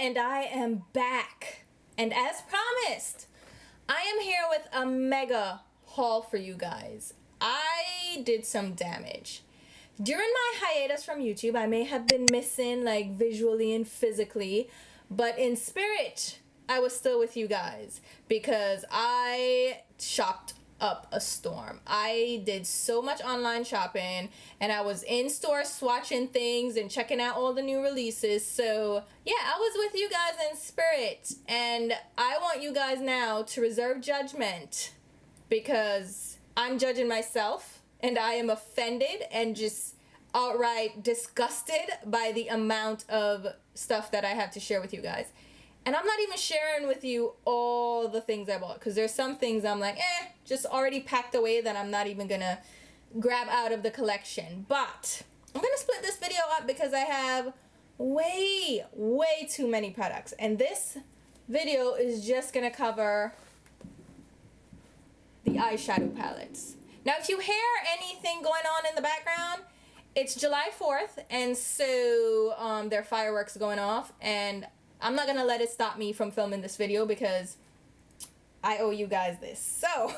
and I am back. And as promised, I am here with a mega haul for you guys. I did some damage. During my hiatus from YouTube, I may have been missing like visually and physically, but in spirit, I was still with you guys because I shopped up a storm. I did so much online shopping and I was in store swatching things and checking out all the new releases. So yeah, I was with you guys in spirit, and I want you guys now to reserve judgment because I'm judging myself and I am offended and just outright disgusted by the amount of stuff that I have to share with you guys. And I'm not even sharing with you all the things I bought because there's some things I'm like, just already packed away that I'm not even gonna grab out of the collection. But I'm gonna split this video up because I have way too many products. And this video is just gonna cover the eyeshadow palettes. Now, if you hear anything going on in the background, it's July 4th, and so there are fireworks going off, and I'm not gonna let it stop me from filming this video because I owe you guys this. So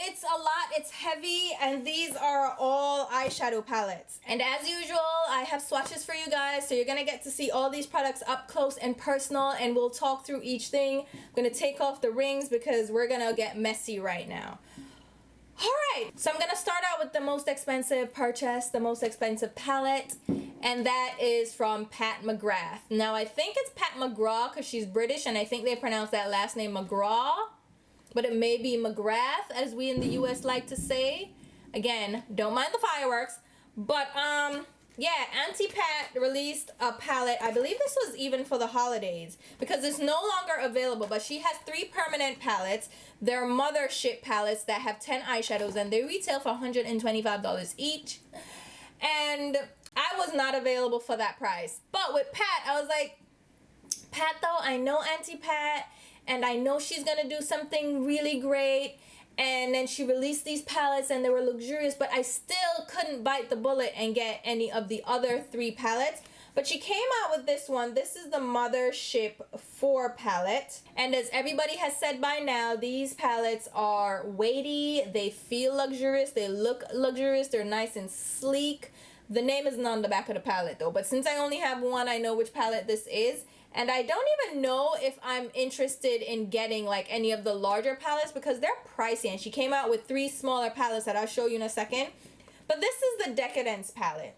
it's a lot, it's heavy, and these are all eyeshadow palettes. And as usual, I have swatches for you guys, so you're gonna get to see all these products up close and personal, and we'll talk through each thing. I'm gonna take off the rings because we're gonna get messy right now. Alright, so I'm gonna start out with the most expensive purchase, the most expensive palette, and that is from Pat McGrath. Now, I think it's Pat McGrath because she's British, and I think they pronounce that last name McGrath, but it may be McGrath, as we in the US like to say. Again, don't mind the fireworks, but yeah, Auntie Pat released a palette. I believe this was even for the holidays because it's no longer available, but she has 3 permanent palettes. They're Mothership palettes that have 10 eyeshadows, and they retail for $125 each. And I was not available for that price. But with Pat, I was like, Pat though, I know Auntie Pat, and I know she's gonna do something really great. And then she released these palettes and they were luxurious, but I still couldn't bite the bullet and get any of the other 3 palettes. But she came out with this one. This is the Mothership 4 palette. And as everybody has said by now, these palettes are weighty, they feel luxurious, they look luxurious, they're nice and sleek. The name isn't on the back of the palette though, but since I only have one, I know which palette this is. And I don't even know if I'm interested in getting like any of the larger palettes because they're pricey. And she came out with 3 smaller palettes that I'll show you in a second. But this is the Decadence palette.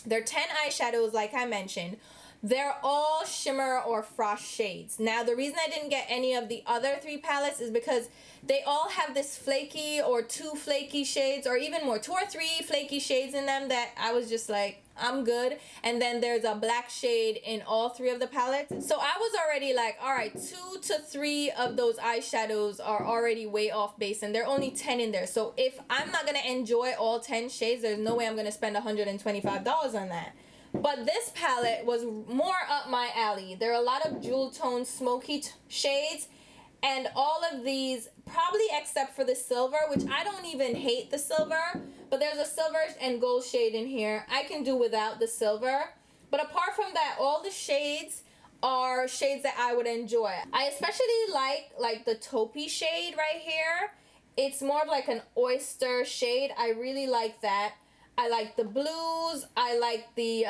They're 10 eyeshadows like I mentioned. They're all shimmer or frost shades. Now, the reason I didn't get any of the other 3 palettes is because they all have this flaky or 2 flaky shades, or even more, 2 or 3 flaky shades in them that I was just like, I'm good. And then there's a black shade in all 3 of the palettes. So I was already like, all right, 2 to 3 of those eyeshadows are already way off base, and there are only 10 in there. So if I'm not gonna enjoy all 10 shades, there's no way I'm gonna spend $125 on that. But this palette was more up my alley. There are a lot of jewel tone smoky shades, and all of these, probably except for the silver, which I don't even hate the silver, but there's a silver and gold shade in here. I can do without the silver. But apart from that, all the shades are shades that I would enjoy. I especially like the taupey shade right here. It's more of like an oyster shade. I really like that. I like the blues, I like the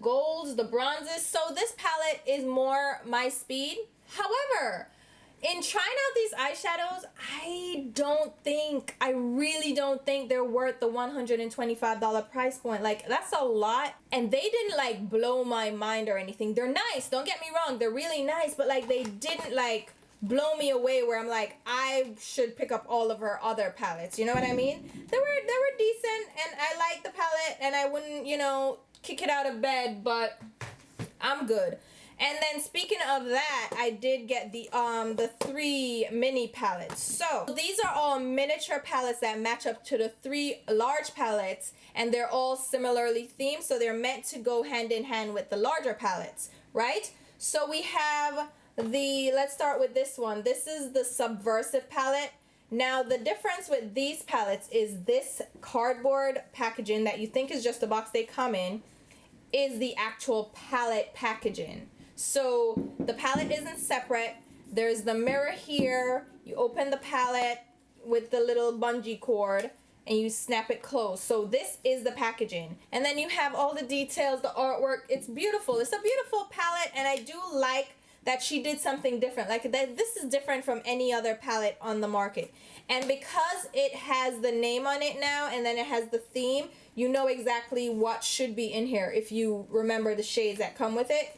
golds, the bronzes. So this palette is more my speed. However, in trying out these eyeshadows, I really don't think they're worth the $125 price point. Like, that's a lot. And they didn't like blow my mind or anything. They're nice, don't get me wrong, they're really nice, but like they didn't like blow me away where I'm like, I should pick up all of her other palettes. You know what I mean? They were decent, and I like the palette, and I wouldn't, you know, kick it out of bed, but I'm good. And then speaking of that, I did get the 3 mini palettes. So these are all miniature palettes that match up to the 3 large palettes, and they're all similarly themed, so they're meant to go hand in hand with the larger palettes, right? So we have let's start with this one. This is the Subversive palette. Now, the difference with these palettes is this cardboard packaging that you think is just the box they come in is the actual palette packaging. So the palette isn't separate. There's the mirror here. You open the palette with the little bungee cord and you snap it closed. So this is the packaging. And then you have all the details, the artwork. It's beautiful. It's a beautiful palette, and I do like that she did something different. Like that, this is different from any other palette on the market. And because it has the name on it now, and then it has the theme, you know exactly what should be in here if you remember the shades that come with it.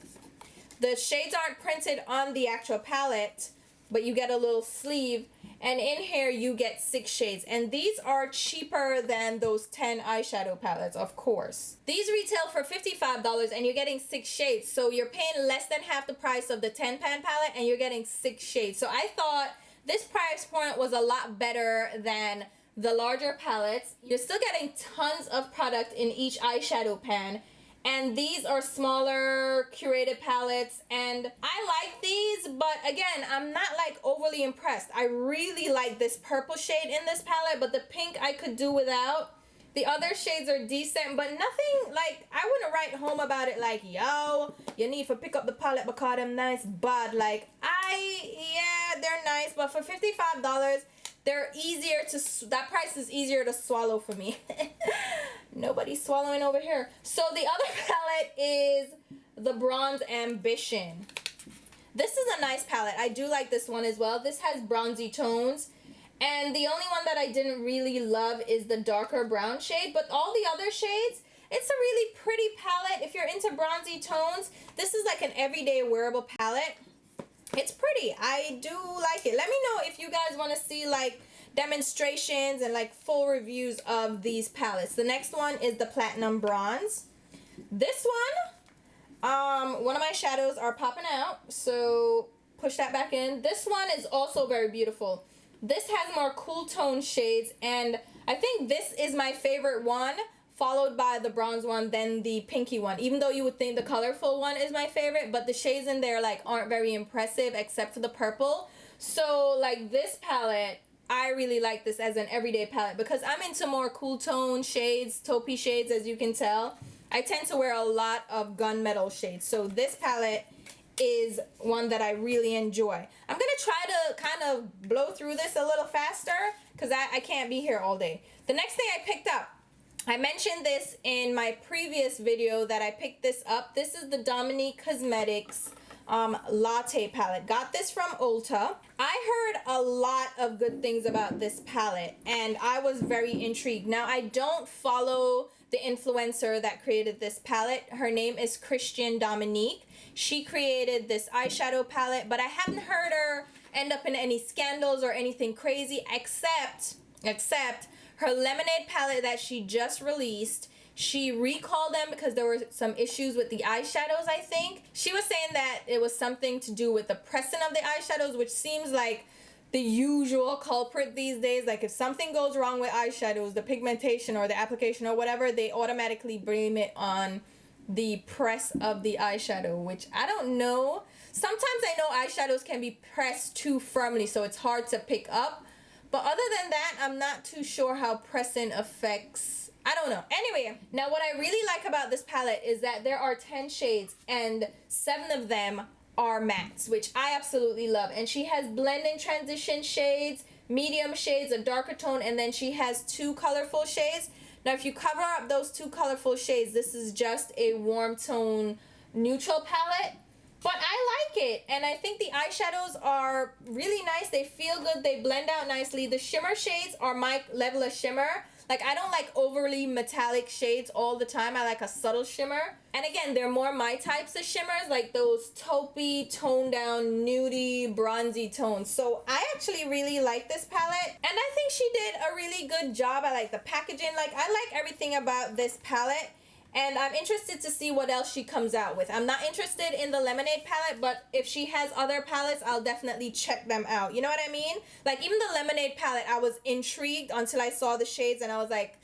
The shades aren't printed on the actual palette, but you get a little sleeve, and in here you get 6 shades, and these are cheaper than those 10 eyeshadow palettes, of course. These retail for $55 and you're getting 6 shades, so you're paying less than half the price of the 10 pan palette and you're getting 6 shades. So I thought this price point was a lot better than the larger palettes. You're still getting tons of product in each eyeshadow pan, and these are smaller curated palettes, and I like these, but again, I'm not like overly impressed. I really like this purple shade in this palette, but the pink I could do without. The other shades are decent, but nothing like, I wouldn't write home about it like, yo, you need to pick up the palette because them nice, but like, yeah, they're nice, but for $55, they're easier to, that price is easier to swallow for me. Nobody's swallowing over here. So the other palette is the Bronze Ambition. This is a nice palette. I do like this one as well. This has bronzy tones. And the only one that I didn't really love is the darker brown shade. But all the other shades, it's a really pretty palette. If you're into bronzy tones, this is like an everyday wearable palette. It's pretty. I do like it. Let me know if you guys want to see like demonstrations and like full reviews of these palettes. The next one is the Platinum Bronze. This one of my shadows are popping out, so push that back in. This one is also very beautiful. This has more cool tone shades, and I think this is my favorite one, followed by the bronze one, then the pinky one. Even though you would think the colorful one is my favorite, but the shades in there like aren't very impressive except for the purple. So like this palette, I really like this as an everyday palette because I'm into more cool tone shades, taupey shades, as you can tell. I tend to wear a lot of gunmetal shades, so this palette is one that I really enjoy. I'm gonna try to kind of blow through this a little faster because I can't be here all day. The next thing I picked up, I mentioned this in my previous video that I picked this up. This is the Dominique Cosmetics Latte palette. Got this from Ulta. I heard a lot of good things about this palette and I was very intrigued. Now I don't follow the influencer that created this palette. Her name is Christian Dominique. She created this eyeshadow palette, but I haven't heard her end up in any scandals or anything crazy except her lemonade palette that she just released. She recalled them because there were some issues with the eyeshadows, I think. She was saying that it was something to do with the pressing of the eyeshadows, which seems like the usual culprit these days. Like if something goes wrong with eyeshadows, the pigmentation or the application or whatever, they automatically blame it on the press of the eyeshadow, which I don't know. Sometimes I know eyeshadows can be pressed too firmly, so it's hard to pick up. But other than that, I'm not too sure how pressing affects, I don't know. Anyway, now what I really like about this palette is that there are 10 shades and 7 of them are mattes, which I absolutely love. And she has blend and transition shades, medium shades, a darker tone, and then she has 2 colorful shades. Now if you cover up those 2 colorful shades, this is just a warm tone neutral palette. But I like it, and I think the eyeshadows are really nice. They feel good, they blend out nicely. The shimmer shades are my level of shimmer. Like, I don't like overly metallic shades all the time. I like a subtle shimmer. And again, they're more my types of shimmers, like those taupey, toned down, nudie, bronzy tones. So I actually really like this palette, and I think she did a really good job. I like the packaging. Like, I like everything about this palette. And I'm interested to see what else she comes out with. I'm not interested in the lemonade palette, but if she has other palettes, I'll definitely check them out. You know what I mean? Like, even the lemonade palette, I was intrigued until I saw the shades, and I was like,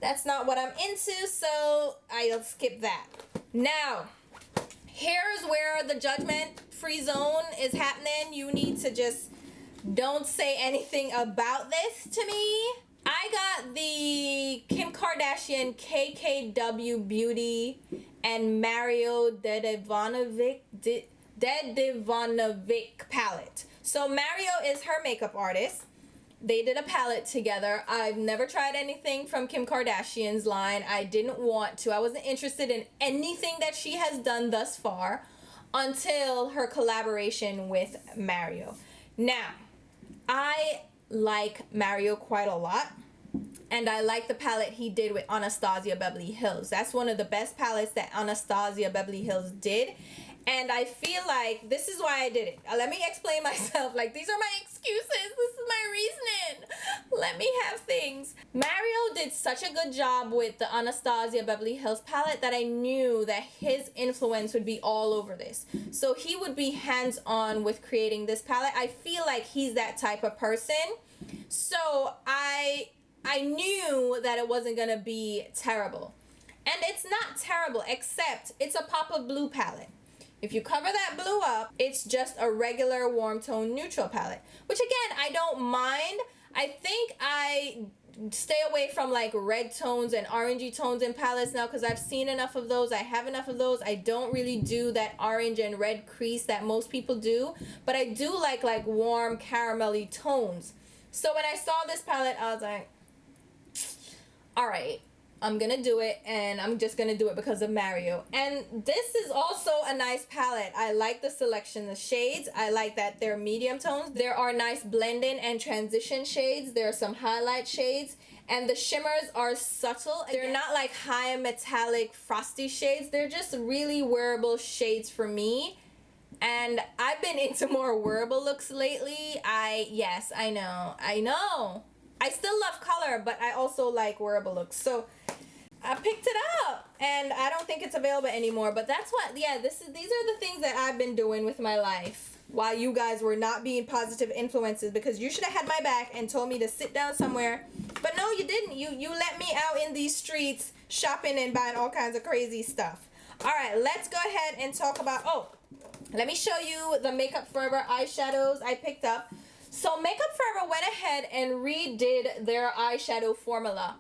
that's not what I'm into, so I'll skip that. Now, here's where the judgment-free zone is happening. You need to just don't say anything about this to me. I got the Kim Kardashian KKW Beauty and Mario Dedivanovic palette. So Mario is her makeup artist. They did a palette together. I've never tried anything from Kim Kardashian's line. I didn't want to. I wasn't interested in anything that she has done thus far until her collaboration with Mario. Now, I like Mario quite a lot. And I like the palette he did with ANASTASIA Beverly Hills. That's one of the best palettes that ANASTASIA Beverly Hills did. And I feel like this is why I did it. Let me explain myself. Like, these are my excuses. This is my reasoning. Let me have things. Mario did such a good job with the ANASTASIA Beverly Hills palette that I knew that his influence would be all over this. So he would be hands-on with creating this palette. I feel like he's that type of person. So I knew that it wasn't going to be terrible. And it's not terrible, except it's a pop of blue palette. If you cover that blue up, it's just a regular warm tone neutral palette, which again, I don't mind. I think I stay away from like red tones and orangey tones in palettes now because I've seen enough of those. I have enough of those. I don't really do that orange and red crease that most people do, but I do like warm caramelly tones. So when I saw this palette, I was like, all right, I'm gonna do it, and I'm just gonna do it because of Mario. And this is also a nice palette. I like the selection of shades. I like that they're medium tones. There are nice blend-in and transition shades. There are some highlight shades, and the shimmers are subtle. They're not like high metallic frosty shades. They're just really wearable shades for me. And I've been into more wearable looks lately. Yes, I know. I still love color, but I also like wearable looks. So I picked it up, and I don't think it's available anymore. But that's what, these are the things that I've been doing with my life while you guys were not being positive influences, because you should have had my back and told me to sit down somewhere. But no, you didn't. You let me out in these streets shopping and buying all kinds of crazy stuff. All right, let's go ahead and talk about, let me show you the Makeup Forever eyeshadows I picked up. So Makeup Forever went ahead and redid their eyeshadow formula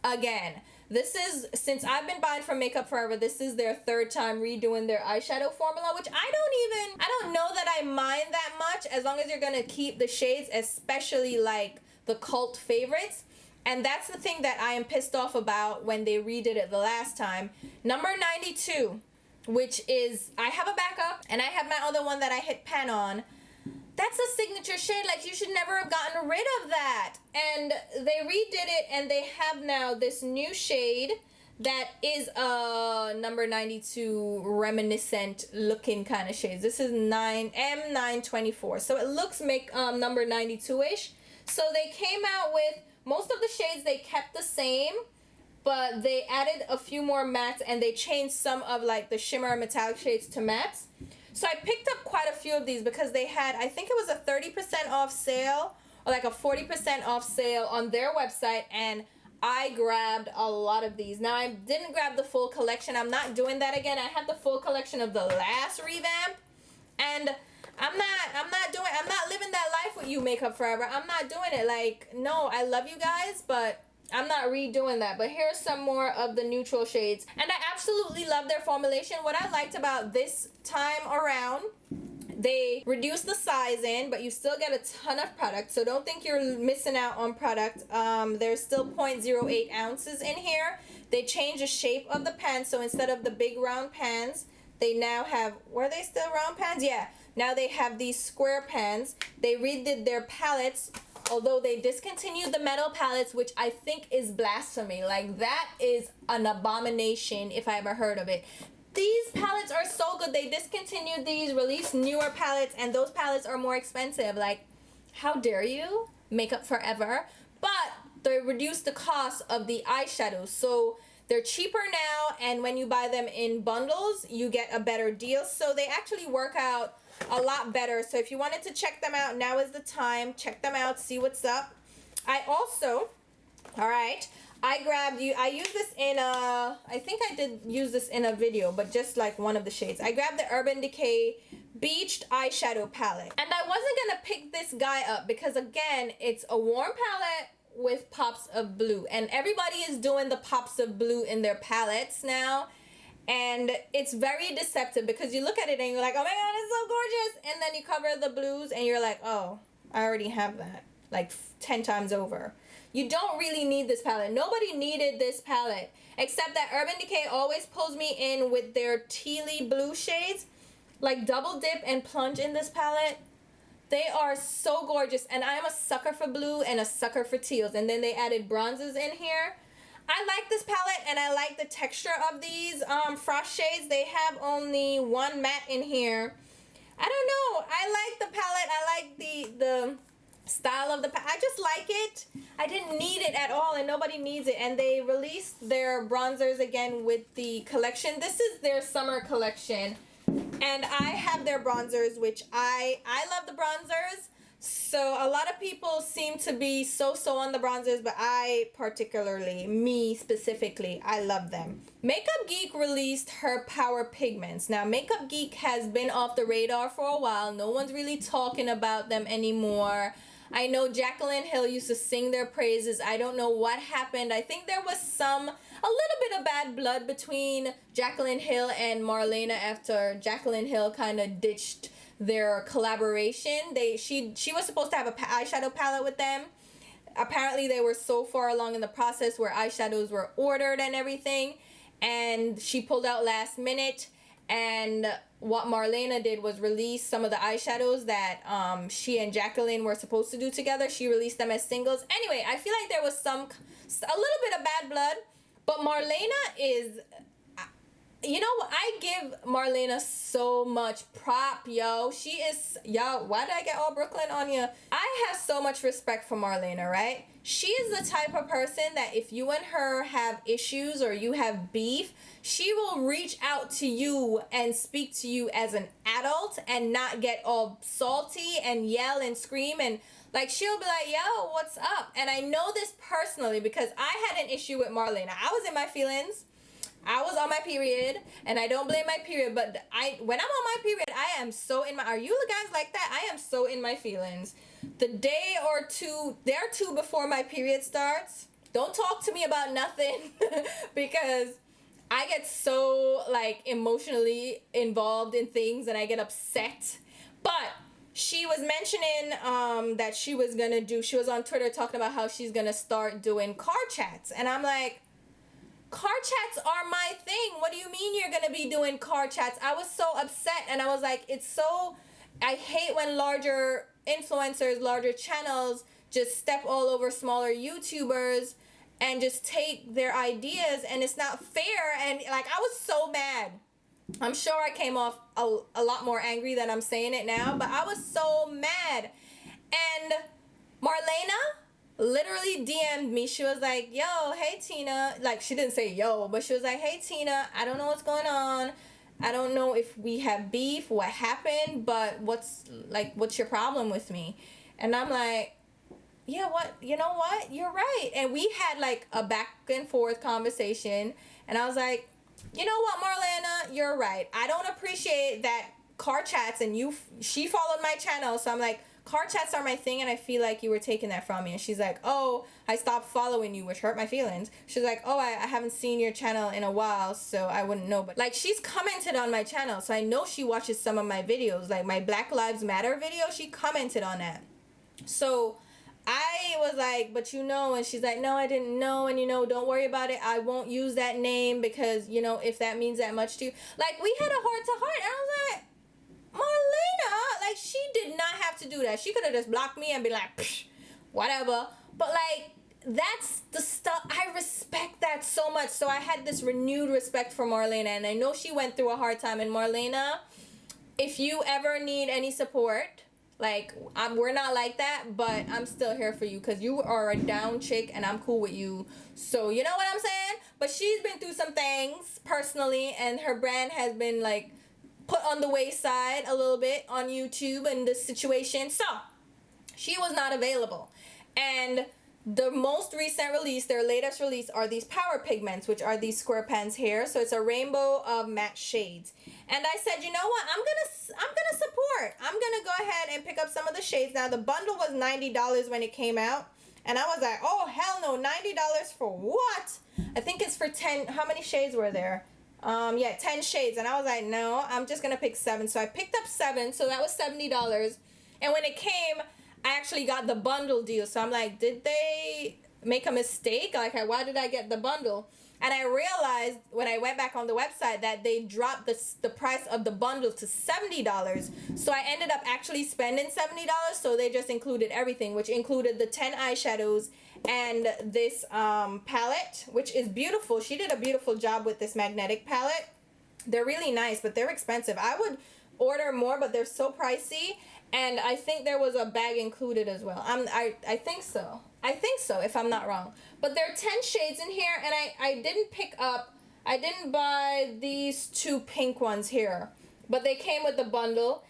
again. This is, since I've been buying from Makeup Forever, this is their third time redoing their eyeshadow formula, which I don't know that I mind that much, as long as you're gonna keep the shades, especially like the cult favorites. And that's the thing that I am pissed off about when they redid it the last time. Number 92, which is, I have a backup, and I have my other one that I hit pan on. That's a signature shade. Like, you should never have gotten rid of that. And they redid it, and they have now this new shade that is a number 92 reminiscent looking kind of shades. This is M924. So it looks number 92-ish. So they came out with most of the shades, they kept the same, but they added a few more mattes, and they changed some of like the shimmer and metallic shades to mattes. So I picked up quite a few of these because they had, I think it was a 30% off sale or like a 40% off sale on their website, and I grabbed a lot of these. Now, I didn't grab the full collection. I'm not doing that again. I have the full collection of the last revamp, and I'm not living that life with you, Makeup Forever. I'm not doing it. Like, no, I love you guys, but I'm not redoing that. But here's some more of the neutral shades. And I absolutely love their formulation. What I liked about this time around, they reduced the size in, but you still get a ton of product. So don't think you're missing out on product. There's still 0.08 ounces in here. They changed the shape of the pans. So instead of the big round pans, they now have, were they still round pans? Yeah. Now they have these square pans. They redid their palettes, although they discontinued the metal palettes, which I think is blasphemy. Like, that is an abomination if I ever heard of it. These palettes are so good. They discontinued these, released newer palettes, and those palettes are more expensive. Like, how dare you? Makeup Forever. But they reduced the cost of the eyeshadows. So they're cheaper now, and when you buy them in bundles, you get a better deal. So they actually work out a lot better. So if you wanted to check them out, now is the time. Check them out, see what's up. I also, I used this in a, I think I did use this in a video, but just like one of the shades. I grabbed the Urban Decay Beached Eyeshadow Palette. And I wasn't going to pick this guy up because, again, it's a warm palette with pops of blue, and everybody is doing the pops of blue in their palettes now, and it's very deceptive because you look at it and you're like, oh my god, it's so gorgeous, and then you cover the blues and you're like, oh, I already have that like 10 times over. You don't really need this palette. Nobody needed this palette, except that Urban Decay always pulls me in with their tealy blue shades. Like, double dip and plunge in this palette. They are so gorgeous, and I'm a sucker for blue and a sucker for teals. And then they added bronzes in here. I like this palette, and I like the texture of these frost shades. They have only one matte in here. I don't know. I like the palette. I like the style of the palette. I just like it. I didn't need it at all, and nobody needs it. And they released their bronzers again with the collection. This is their summer collection. And I have their bronzers, which I love the bronzers. So a lot of people seem to be so on the bronzers, but I particularly, me specifically, I love them. Makeup Geek released her Power Pigments. Now, Makeup Geek has been off the radar for a while. No one's really talking about them anymore. I know Jaclyn Hill used to sing their praises. I don't know what happened. I think there was a little bit of bad blood between Jaclyn Hill and Marlena after Jaclyn Hill kind of ditched their collaboration. She was supposed to have an eyeshadow palette with them. Apparently they were so far along in the process where eyeshadows were ordered and everything, and she pulled out last minute. And what Marlena did was release some of the eyeshadows that she and Jaclyn were supposed to do together. She released them as singles. Anyway, I feel like there was a little bit of bad blood, but Marlena is, you know, I give Marlena so much prop, yo. She is, yo, why did I get all Brooklyn on you? I have so much respect for Marlena, right? She is the type of person that if you and her have issues or you have beef, she will reach out to you and speak to you as an adult and not get all salty and yell and scream, and like she'll be like, yo, what's up? And I know this personally because I had an issue with Marlena. I was in my feelings. I was on my period, and I don't blame my period, but when I'm on my period, I am so in my, are you guys like that? I am so in my feelings. The day or two before my period starts, don't talk to me about nothing because I get so like emotionally involved in things and I get upset. But she was mentioning that she was on Twitter talking about how she's gonna start doing car chats, and I'm like, car chats are my thing. What do you mean you're gonna be doing car chats? I was so upset, and I was like, I hate when larger influencers, larger channels just step all over smaller YouTubers and just take their ideas, and it's not fair. And like, I was so mad. I'm sure I came off a lot more angry than I'm saying it now, but I was so mad. And Marlena literally DM'd me. She was like, yo, hey Tina. Like, she didn't say yo, but she was like, hey Tina, I don't know what's going on. I don't know if we have beef, what happened, but what's your problem with me? And I'm like, yeah, you know what? You're right. And we had like a back and forth conversation, and I was like, you know what, Marlena, you're right. I don't appreciate that car chats, and she followed my channel, so I'm like, car chats are my thing, and I feel like you were taking that from me. And she's like, oh, I stopped following you, which hurt my feelings. She's like, oh, I haven't seen your channel in a while, so I wouldn't know. But like, she's commented on my channel, so I know she watches some of my videos. Like my Black Lives Matter video, she commented on that. So I was like, but you know, and she's like, no, I didn't know, and you know, don't worry about it. I won't use that name because, you know, if that means that much to you. Like, we had a heart-to-heart, and I was like, Marlena, like, she did not have to do that. She could have just blocked me and be like, psh, whatever. But like, that's the stuff. I respect that so much. So I had this renewed respect for Marlena, and I know she went through a hard time. And Marlena, if you ever need any support, like, we're not like that, but I'm still here for you because you are a down chick and I'm cool with you. So you know what I'm saying? But she's been through some things personally, and her brand has been like put on the wayside a little bit on YouTube in this situation. So she was not available. And the most recent release, their latest release, are these Power Pigments, which are these square pans here. So it's a rainbow of matte shades. And I said, you know what? I'm gonna support. I'm gonna go ahead and pick up some of the shades. Now the bundle was $90 when it came out. And I was like, oh, hell no, $90 for what? I think it's for 10, how many shades were there? Yeah, 10 shades. And I was like, no, I'm just going to pick 7. So I picked up 7, so that was $70. And when it came, I actually got the bundle deal. So I'm like, did they make a mistake? Like, why did I get the bundle? And I realized when I went back on the website that they dropped the price of the bundle to $70. So I ended up actually spending $70. So they just included everything, which included the 10 eyeshadows and this palette, which is beautiful. She did a beautiful job with this magnetic palette. They're really nice, but they're expensive. I would order more, but they're so pricey. And I think there was a bag included as well. I think so. I think so, if I'm not wrong. But there are 10 shades in here, and I didn't buy these 2 pink ones here. But they came with the bundle.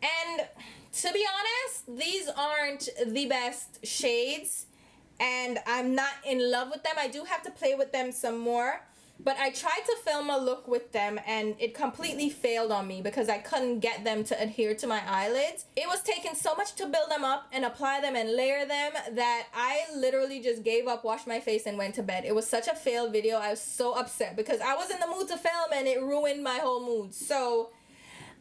And to be honest, these aren't the best shades. And I'm not in love with them. I do have to play with them some more. But I tried to film a look with them and it completely failed on me because I couldn't get them to adhere to my eyelids. It was taking so much to build them up and apply them and layer them that I literally just gave up, washed my face, and went to bed. It was such a failed video. I was so upset because I was in the mood to film and it ruined my whole mood. So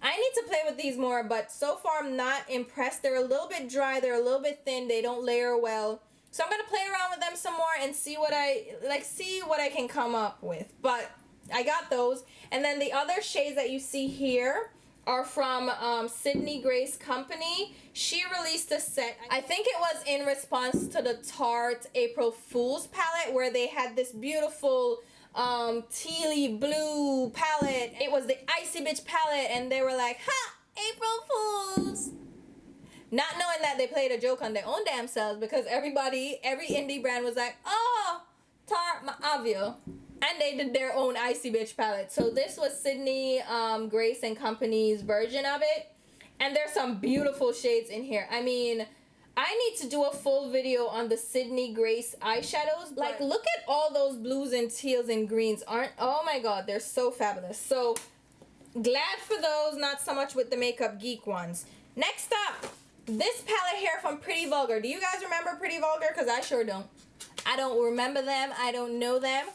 I need to play with these more, but so far I'm not impressed. They're a little bit dry. They're a little bit thin. They don't layer well. So I'm going to play around with them some more and see what I can come up with. But I got those. And then the other shades that you see here are from Sydney Grace Company. She released a set. I think it was in response to the Tarte April Fool's palette where they had this beautiful tealy blue palette. It was the Icy Bitch palette and they were like, ha! April Fools! Not knowing that they played a joke on their own damn selves because every indie brand was like, oh, Tarte, my Avio. And they did their own Icy Bitch palette. So this was Sydney Grace and Company's version of it. And there's some beautiful shades in here. I mean, I need to do a full video on the Sydney Grace eyeshadows. Like, look at all those blues and teals and greens. Oh my god, they're so fabulous. So, glad for those, not so much with the Makeup Geek ones. Next up, this palette here from Pretty Vulgar. Do you guys remember Pretty Vulgar? Because I sure don't. I don't remember them. I don't know them.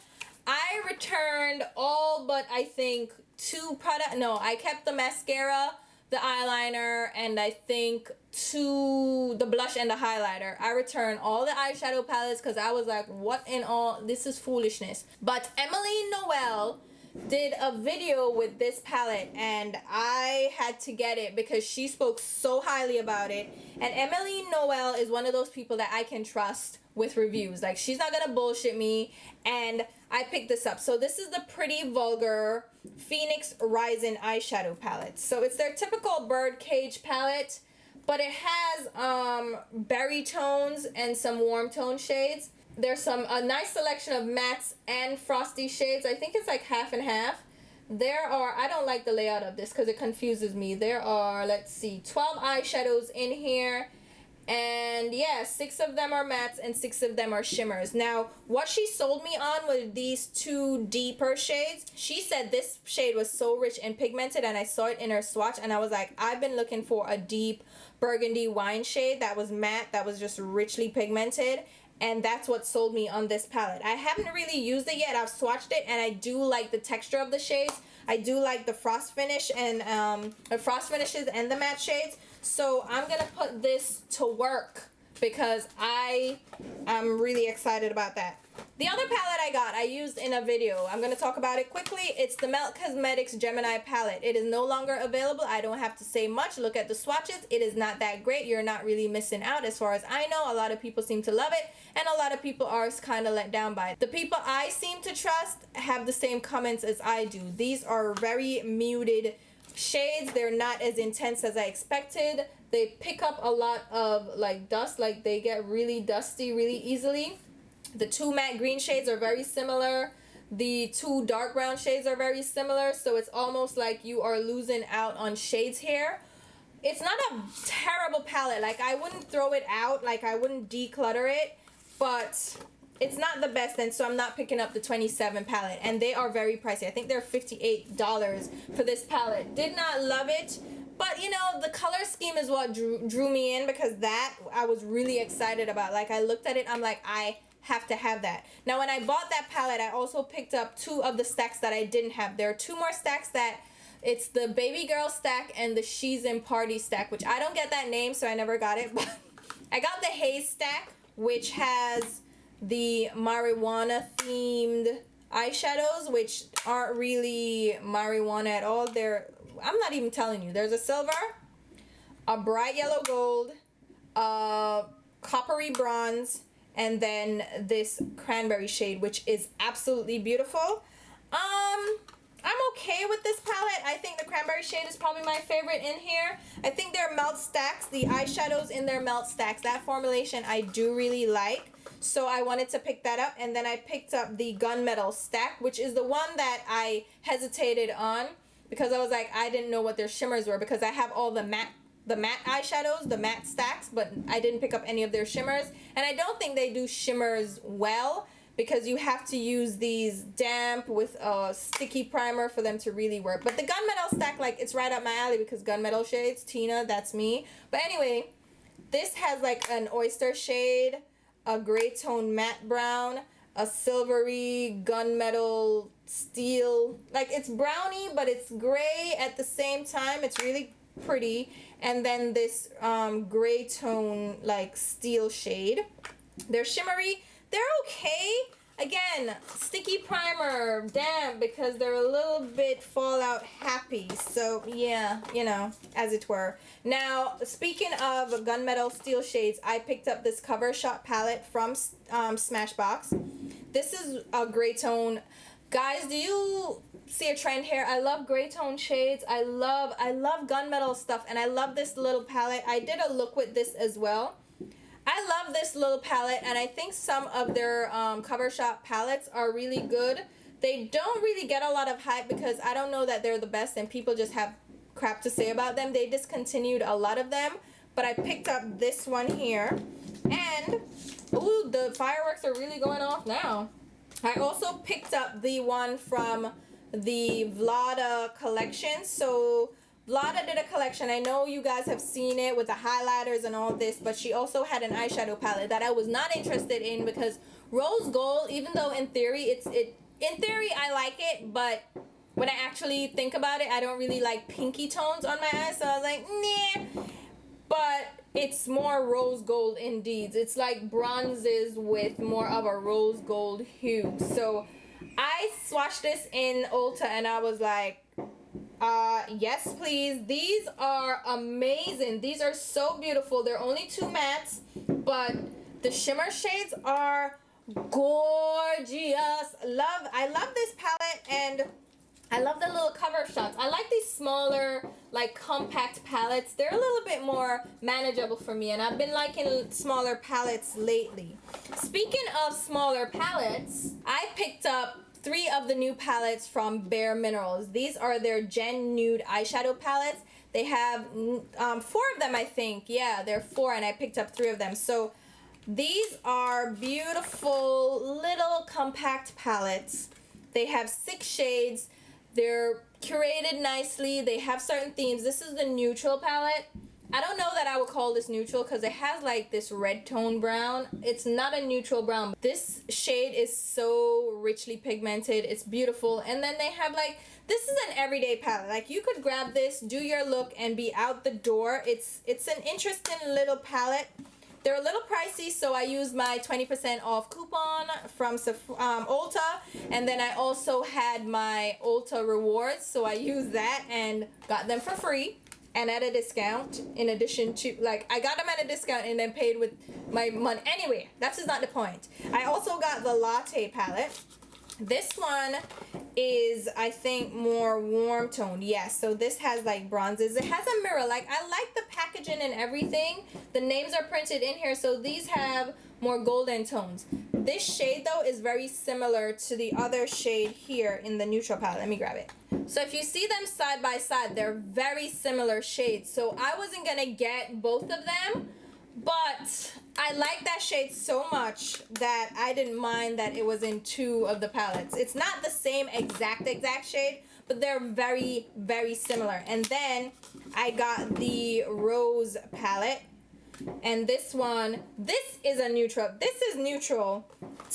I returned all but I think 2 products. No, I kept the mascara, the eyeliner, and I think 2, the blush and the highlighter. I returned all the eyeshadow palettes because I was like, what in all? This is foolishness. But Emily Noel did a video with this palette and I had to get it because she spoke so highly about it. And Emily Noel is one of those people that I can trust with reviews. Like, she's not gonna bullshit me, and I picked this up. So this is the Pretty Vulgar Phoenix Rising eyeshadow palette. So it's their typical birdcage palette, but it has berry tones and some warm tone shades. There's a nice selection of mattes and frosty shades. I think it's like half and half. There are, I don't like the layout of this because it confuses me. There are, let's see, 12 eyeshadows in here. And yeah, 6 of them are mattes and 6 of them are shimmers. Now, what she sold me on were these 2 deeper shades. She said this shade was so rich and pigmented, and I saw it in her swatch and I was like, I've been looking for a deep burgundy wine shade that was matte, that was just richly pigmented. And that's what sold me on this palette. I haven't really used it yet. I've swatched it and I do like the texture of the shades. I do like the frost finish and the frost finishes and the matte shades. So I'm gonna put this to work because I am really excited about that. The other palette I used in a video. I'm going to talk about it quickly. It's the Milani Cosmetics Gemini palette. It is no longer available. I don't have to say much. Look at the swatches. It is not that great. You're not really missing out as far as I know. A lot of people seem to love it, and a lot of people are kind of let down by it. The people I seem to trust have the same comments as I do. These are very muted shades. They're not as intense as I expected. They pick up a lot of like dust. Like, they get really dusty really easily. The 2 matte green shades are very similar. The 2 dark brown shades are very similar. So it's almost like you are losing out on shades here. It's not a terrible palette. Like, I wouldn't throw it out. Like, I wouldn't declutter it. But it's not the best, and so I'm not picking up the 27 palette. And they are very pricey. I think they're $58 for this palette. Did not love it. But you know, the color scheme is what drew me in, because that I was really excited about. Like, I looked at it, I'm like, I have to have that. Now, when I bought that palette, I also picked up 2 of the stacks that I didn't have. There are 2 more stacks that, it's the Baby Girl stack and the She's in Party stack, which I don't get that name, so I never got it. But I got the Haze stack, which has the marijuana themed eyeshadows, which aren't really marijuana at all. I'm not even telling you. There's a silver, a bright yellow gold, a coppery bronze, and then this cranberry shade, which is absolutely beautiful. I'm okay with this palette. I think the cranberry shade is probably my favorite in here. I think their melt stacks, the eyeshadows in their melt stacks, that formulation I do really like. So I wanted to pick that up. And then I picked up the gunmetal stack, which is the one that I hesitated on, because I was like, I didn't know what their shimmers were, because I have all the matte eyeshadows, the matte stacks, but I didn't pick up any of their shimmers. And I don't think they do shimmers well, because you have to use these damp with a sticky primer for them to really work. But the gunmetal stack, like, it's right up my alley, because gunmetal shades, Tina, that's me. But anyway, this has like an oyster shade, a gray tone matte brown, a silvery gunmetal steel. Like, it's browny, but it's gray at the same time. It's really pretty. And then this gray tone, like, steel shade. They're shimmery. They're okay. Again, sticky primer, damp, because they're a little bit fallout happy. So yeah, you know, as it were. Now, speaking of gunmetal steel shades, I picked up this Cover Shot palette from Smashbox. This is a gray tone. Guys, do you see a trend here? I love gray tone shades. I love gunmetal stuff, and I love this little palette. I did a look with this as well. I love this little palette, and I think some of their Cover Shop palettes are really good. They don't really get a lot of hype, because I don't know that they're the best and people just have crap to say about them. They discontinued a lot of them, but I picked up this one here, and ooh, the fireworks are really going off now. I also picked up the one from the Vlada collection. So Vlada did a collection. I know you guys have seen it with the highlighters and all this, but she also had an eyeshadow palette that I was not interested in, because rose gold, even though in theory in theory I like it, but when I actually think about it, I don't really like pinky tones on my eyes, so I was like, nah. But it's more rose gold indeed. It's like bronzes with more of a rose gold hue. So I swatched this in Ulta, and I was like, yes please. These are amazing. These are so beautiful. They're only 2 mattes, but the shimmer shades are gorgeous. I love this palette, and I love the little cover shots. I like these smaller, like, compact palettes. They're a little bit more manageable for me, and I've been liking smaller palettes lately. Speaking of smaller palettes, I picked up 3 of the new palettes from bareMinerals. These are their Gen Nude eyeshadow palettes. They have 4 of them, I think. Yeah, they're 4, and I picked up 3 of them. So these are beautiful little compact palettes. They have 6 shades. They're curated nicely. They have certain themes. This is the neutral palette. I don't know that I would call this neutral, because it has like this red tone brown. It's not a neutral brown. This shade is so richly pigmented. It's beautiful. And then they have like, this is an everyday palette. Like, you could grab this, do your look, and be out the door. It's an interesting little palette. They're a little pricey, so I used my 20% off coupon from Ulta, and then I also had my Ulta rewards, so I used that and got them for free and at a discount, in addition to, like, I got them at a discount and then paid with my money. Anyway, that's just not the point. I also got the Latte palette. This one is, I think, more warm toned. Yes, so this has like bronzes. It has a mirror. Like, I like the packaging and everything. The names are printed in here, so these have more golden tones. This shade, though, is very similar to the other shade here in the neutral palette. Let me grab it. So if you see them side by side, they're very similar shades. So I wasn't gonna get both of them, but I like that shade so much that I didn't mind that it was in 2 of the palettes. It's not the same exact shade, but they're very, very similar. And then I got the Rose palette. And this one, this is a neutral. This is neutral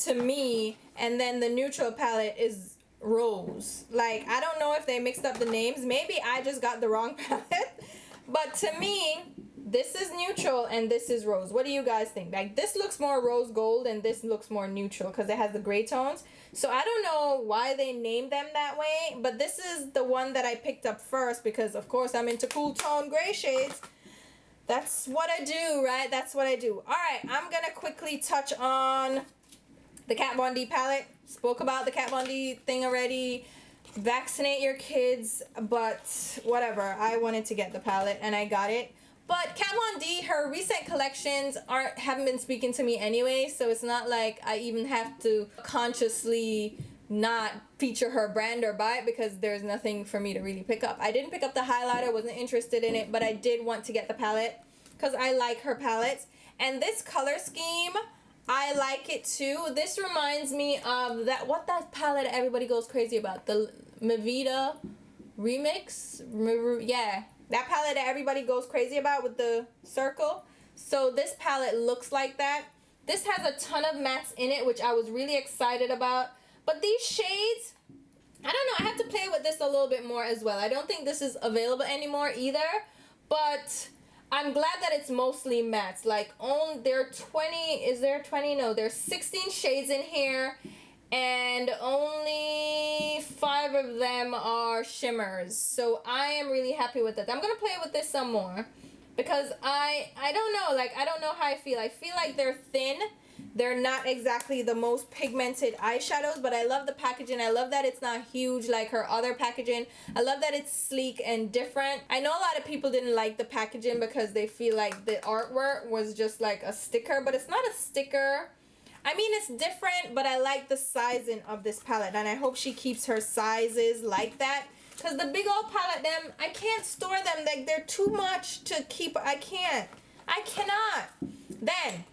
to me. And then the neutral palette is Rose. Like, I don't know if they mixed up the names. Maybe I just got the wrong palette. But to me, this is neutral and this is Rose. What do you guys think? Like, this looks more rose gold and this looks more neutral because it has the gray tones. So I don't know why they named them that way. But this is the one that I picked up first because, of course, I'm into cool tone gray shades. That's what I do, right? That's what I do. All right, I'm going to quickly touch on the Kat Von D palette. Spoke about the Kat Von D thing already. Vaccinate your kids, but whatever. I wanted to get the palette and I got it. But Kat Von D, her recent collections haven't been speaking to me anyway, so it's not like I even have to consciously not feature her brand or buy it because there's nothing for me to really pick up. I didn't pick up the highlighter, wasn't interested in it, but I did want to get the palette because I like her palettes. And this color scheme, I like it too. This reminds me of that palette everybody goes crazy about, the Mevita remix. Yeah, that palette that everybody goes crazy about with the circle. So this palette looks like that. This has a ton of mattes in it, which I was really excited about. But these shades, I don't know, I have to play with this a little bit more as well. I don't think this is available anymore either, but I'm glad that it's mostly mattes. Like, there are 20, is there 20? No, there's 16 shades in here, and only 5 of them are shimmers. So I am really happy with it. I'm going to play with this some more because I don't know, like, I don't know how I feel. I feel like they're thin. They're not exactly the most pigmented eyeshadows, but I love the packaging. I love that it's not huge like her other packaging. I love that it's sleek and different. I know a lot of people didn't like the packaging because they feel like the artwork was just like a sticker, but it's not a sticker. I mean, it's different, but I like the sizing of this palette, and I hope she keeps her sizes like that. Because the big old palette, I can't store them. Like, they're too much to keep. I cannot. Then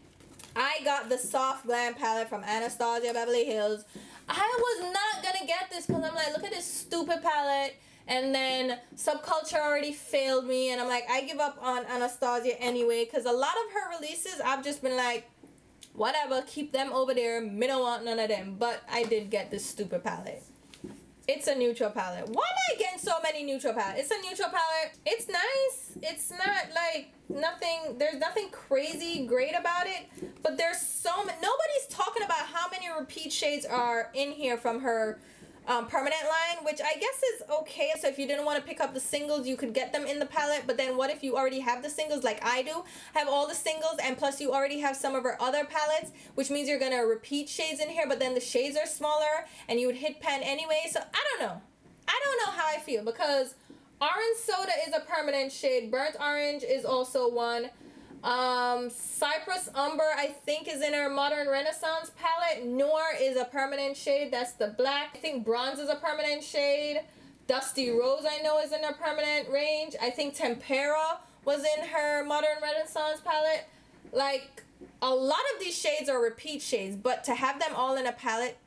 I got the Soft Glam palette from ANASTASIA Beverly Hills. I was not going to get this because I'm like, look at this stupid palette. And then Subculture already failed me. And I'm like, I give up on ANASTASIA anyway. Because a lot of her releases, I've just been like, whatever, keep them over there. Me don't want none of them. But I did get this stupid palette. It's a neutral palette. Why am I getting so many neutral palettes? It's a neutral palette. It's nice. It's not like nothing. There's nothing crazy great about it. But there's so many. Nobody's talking about how many repeat shades are in here from her permanent line, which I guess is okay. So if you didn't want to pick up the singles, you could get them in the palette. But then what if you already have the singles like I do? Have all the singles, and plus you already have some of her other palettes, which means you're going to repeat shades in here, but then the shades are smaller and you would hit pan anyway. So I don't know. I don't know how I feel because Orange Soda is a permanent shade. Burnt Orange is also one. Cypress Umber, I think, is in her Modern Renaissance palette. Noir is a permanent shade. That's the black. I think Bronze is a permanent shade. Dusty Rose, I know, is in her permanent range. I think Tempera was in her Modern Renaissance palette. Like, a lot of these shades are repeat shades, but to have them all in a palette,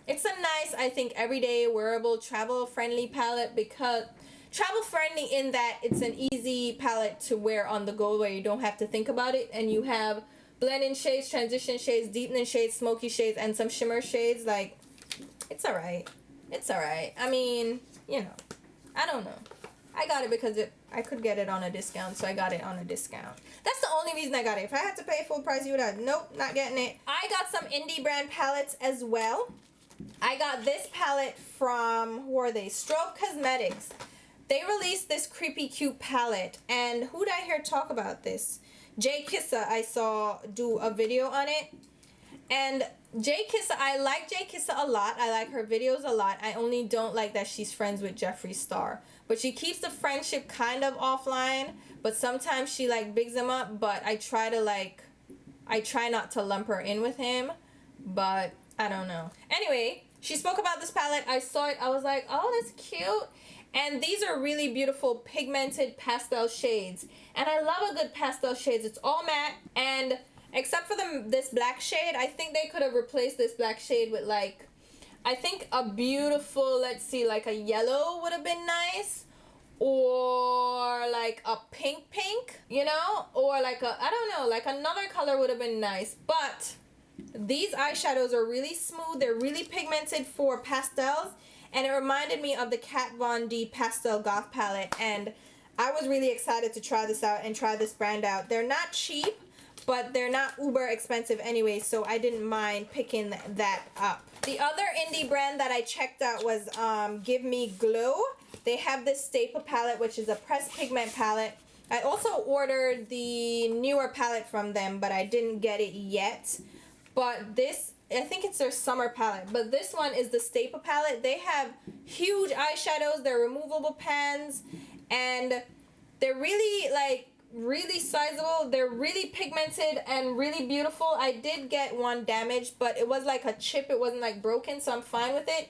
it's a nice, I think, everyday, wearable, travel-friendly palette because travel friendly in that it's an easy palette to wear on the go where you don't have to think about it, and you have blend-in shades, transition shades, deepening shades, smoky shades, and some shimmer shades. Like, it's alright. It's alright. I mean, you know, I don't know. I got it because I could get it on a discount, so I got it on a discount. That's the only reason I got it. If I had to pay full price, you would have, nope, not getting it. I got some indie brand palettes as well. I got this palette from, who are they? Strobe Cosmetics. They released this creepy cute palette, and who did I hear talk about this? Jay Kissa, I saw do a video on it. And Jay Kissa, I like Jay Kissa a lot. I like her videos a lot. I only don't like that she's friends with Jeffree Star. But she keeps the friendship kind of offline, but sometimes she like bigs him up, but I try not to lump her in with him, but I don't know. Anyway, she spoke about this palette. I saw it. I was like, oh, that's cute. And these are really beautiful pigmented pastel shades. And I love a good pastel shades. It's all matte. And except for this black shade, I think they could have replaced this black shade with like, I think a beautiful, let's see, like a yellow would have been nice. Or like a pink, you know? Or like a, I don't know, like another color would have been nice. But these eyeshadows are really smooth. They're really pigmented for pastels. And it reminded me of the Kat Von D Pastel Goth palette. And I was really excited to try this out and try this brand out. They're not cheap, but they're not uber expensive anyway, so I didn't mind picking that up. The other indie brand that I checked out was Give Me Glow. They have this Staple palette, which is a pressed pigment palette. I also ordered the newer palette from them, but I didn't get it yet. But this, I think it's their summer palette, but this one is the Staple palette. They have huge eyeshadows. They're removable pans, and they're really like really sizable. They're really pigmented and really beautiful. I did get one damaged, but it was like a chip. It wasn't like broken, so I'm fine with it.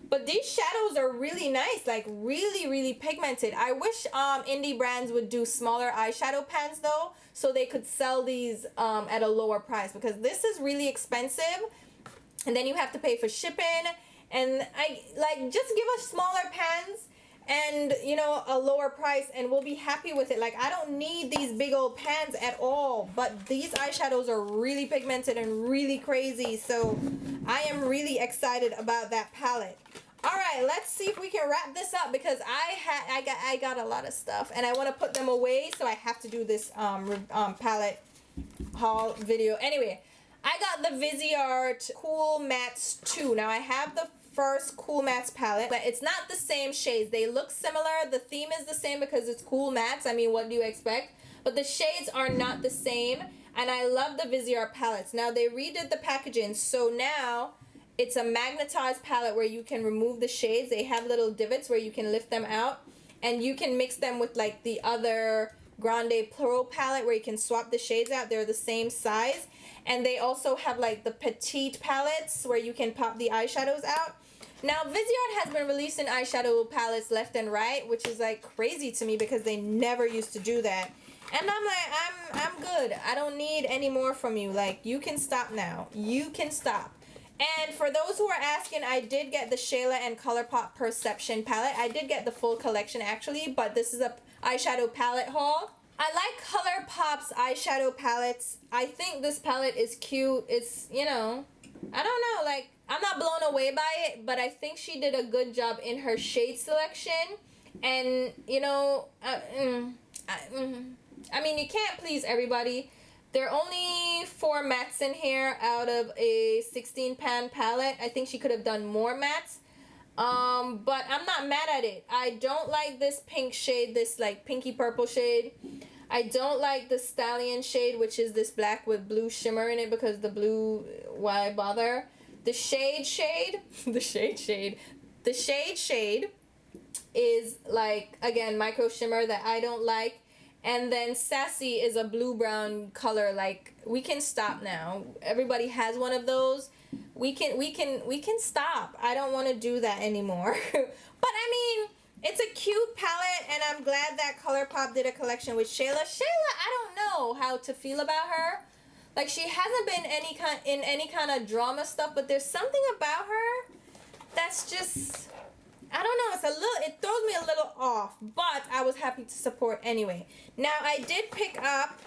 But these shadows are really nice, like really pigmented. I wish indie brands would do smaller eyeshadow pans though, so they could sell these at a lower price, because this is really expensive, and then you have to pay for shipping. And I like, just give us smaller pans and, you know, a lower price, and we'll be happy with it. Like, I don't need these big old pans at all, but these eyeshadows are really pigmented and really crazy, so I am really excited about that palette. All right, let's see if we can wrap this up, because I got a lot of stuff and I want to put them away, so I have to do this palette haul video. Anyway, I got the Viseart Cool Mattes 2. Now I have the first Cool Mattes palette, but it's not the same shades. They look similar. The theme is the same because it's Cool Mattes. I mean, what do you expect? But the shades are not the same, and I love the Viseart palettes. Now they redid the packaging, so now it's a magnetized palette where you can remove the shades. They have little divots where you can lift them out, and you can mix them with like the other Grande Pro palette where you can swap the shades out. They're the same size. And they also have like the petite palettes where you can pop the eyeshadows out. Now Viseart has been releasing eyeshadow palettes left and right, which is like crazy to me because they never used to do that. And I'm like, I'm good. I don't need any more from you. Like, you can stop now. You can stop. And for those who are asking, I did get the SHAYLA and ColourPop Perception palette. I did get the full collection actually, but this is a eyeshadow palette haul. I like ColourPop's eyeshadow palettes. I think this palette is cute. It's, you know, I don't know, like, I'm not blown away by it, but I think she did a good job in her shade selection. And, you know, I mean, you can't please everybody. There are only 4 mattes in here out of a 16 pan palette. I think she could have done more mattes. But I'm not mad at it. I don't like this pink shade, this like pinky purple shade. I don't like the Stallion shade, which is this black with blue shimmer in it, because the blue, why bother? The shade, the shade is like, again, micro shimmer that I don't like. And then Sassy is a blue-brown color. Like, we can stop now. Everybody has one of those. We can stop. I don't want to do that anymore. But I mean, it's a cute palette, and I'm glad that ColourPop did a collection with SHAYLA. SHAYLA, I don't know how to feel about her. Like, she hasn't been in any kind of drama stuff, but there's something about her that's just, I don't know, it throws me a little off, but I was happy to support anyway. Now, I did pick up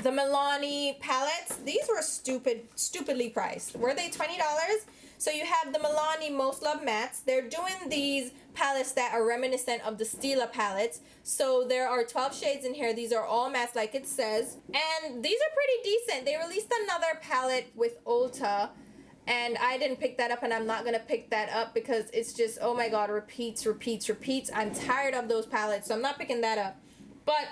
the Milani palettes. These were stupidly priced. Were they $20? So you have the Milani Most Loved Mattes. They're doing these palettes that are reminiscent of the Stila palettes. So there are 12 shades in here. These are all mattes like it says. And these are pretty decent. They released another palette with Ulta, and I didn't pick that up, and I'm not going to pick that up because it's just, oh my god, repeats. I'm tired of those palettes, so I'm not picking that up. But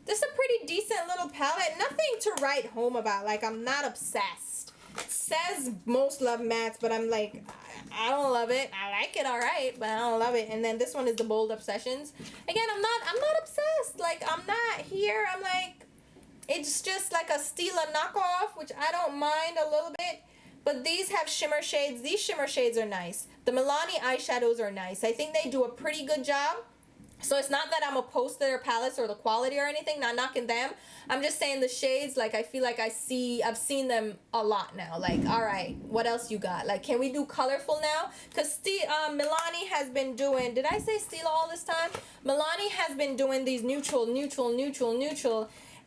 this is a pretty decent little palette. Nothing to write home about. Like, I'm not obsessed. It says Most Loved Mattes, but I'm like, I don't love it. I like it, alright, but I don't love it. And then this one is the Bold Obsessions. Again, I'm not obsessed. Like, I'm not here. I'm like, it's just like a Stila knockoff, which I don't mind a little bit. But these have shimmer shades. These shimmer shades are nice. The Milani eyeshadows are nice. I think they do a pretty good job. So it's not that I'm opposed to their palettes or the quality or anything, not knocking them. I'm just saying the shades, like, I feel like I've seen them a lot now. Like, all right, what else you got? Like, can we do colorful now? Because Milani has been doing, did I say Stila all this time? Milani has been doing these neutral.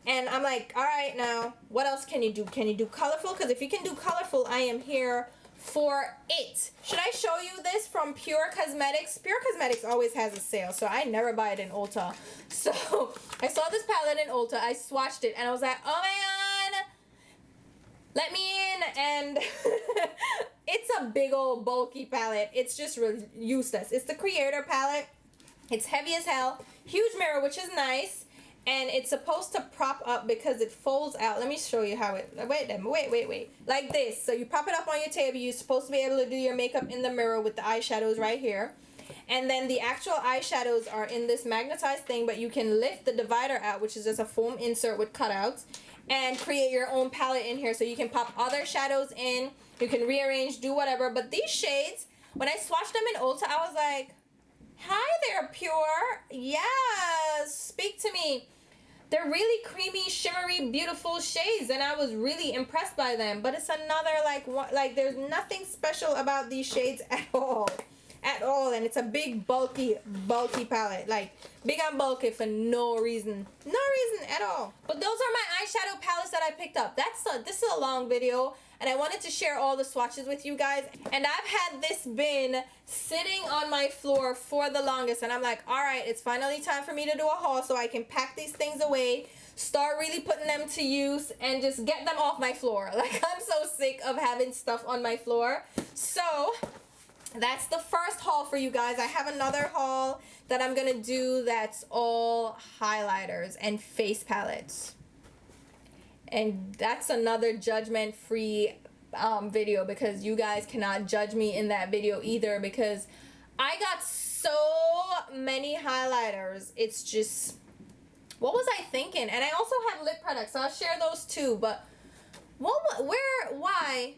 And I'm like, all right, now, what else can you do? Can you do colorful? Because if you can do colorful, I am here for it. Should I show you this from Pur Cosmetics? Pur Cosmetics always has a sale, so I never buy it in Ulta. So I saw this palette in Ulta, I swatched it, and I was like, oh my god, let me in. And it's a big old bulky palette. It's just really useless. It's the Creator palette. It's heavy as hell. Huge mirror, which is nice. And it's supposed to prop up because it folds out. Let me show you how it, wait. Like this. So you prop it up on your table. You're supposed to be able to do your makeup in the mirror with the eyeshadows right here. And then the actual eyeshadows are in this magnetized thing, but you can lift the divider out, which is just a foam insert with cutouts, and create your own palette in here. So you can pop other shadows in. You can rearrange, do whatever. But these shades, when I swatched them in Ulta, I was like, hi there, Pur. Yes, speak to me. They're really creamy, shimmery, beautiful shades, and I was really impressed by them. But it's another, like there's nothing special about these shades at all. And it's a big, bulky palette. Like, big and bulky for no reason. No reason at all. But those are my eyeshadow palettes that I picked up. This is a long video, and I wanted to share all the swatches with you guys. And I've had this bin sitting on my floor for the longest, and I'm like, all right, it's finally time for me to do a haul so I can pack these things away, start really putting them to use, and just get them off my floor. Like, I'm so sick of having stuff on my floor. So that's the first haul for you guys. I have another haul that I'm gonna do that's all highlighters and face palettes. And that's another judgment-free video, because you guys cannot judge me in that video either, because I got so many highlighters. It's just, what was I thinking? And I also have lip products, so I'll share those too. But why?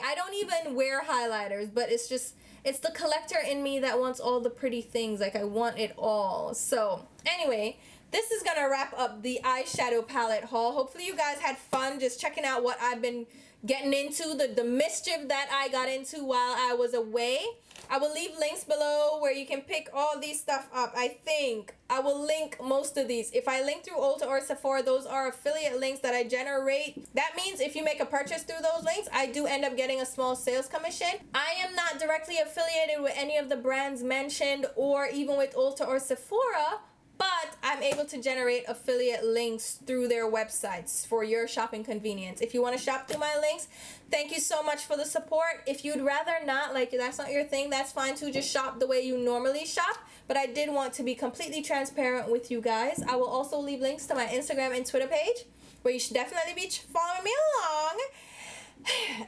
I don't even wear highlighters, but it's just, it's the collector in me that wants all the pretty things. Like, I want it all. So anyway, this is gonna wrap up the eyeshadow palette haul. Hopefully you guys had fun just checking out what I've been getting into, the mischief that I got into while I was away. I will leave links below where you can pick all these stuff up. I think I will link most of these. If I link through Ulta or Sephora, those are affiliate links that I generate. That means if you make a purchase through those links, I do end up getting a small sales commission. I am not directly affiliated with any of the brands mentioned, or even with Ulta or Sephora, but I'm able to generate affiliate links through their websites for your shopping convenience. If you want to shop through my links, thank you so much for the support. If you'd rather not, like, that's not your thing, that's fine too. Just shop the way you normally shop. But I did want to be completely transparent with you guys. I will also leave links to my Instagram and Twitter page, where you should definitely be following me along.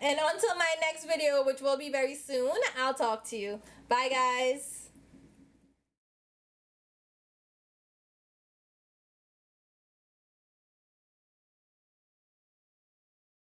And until my next video, which will be very soon, I'll talk to you. Bye, guys.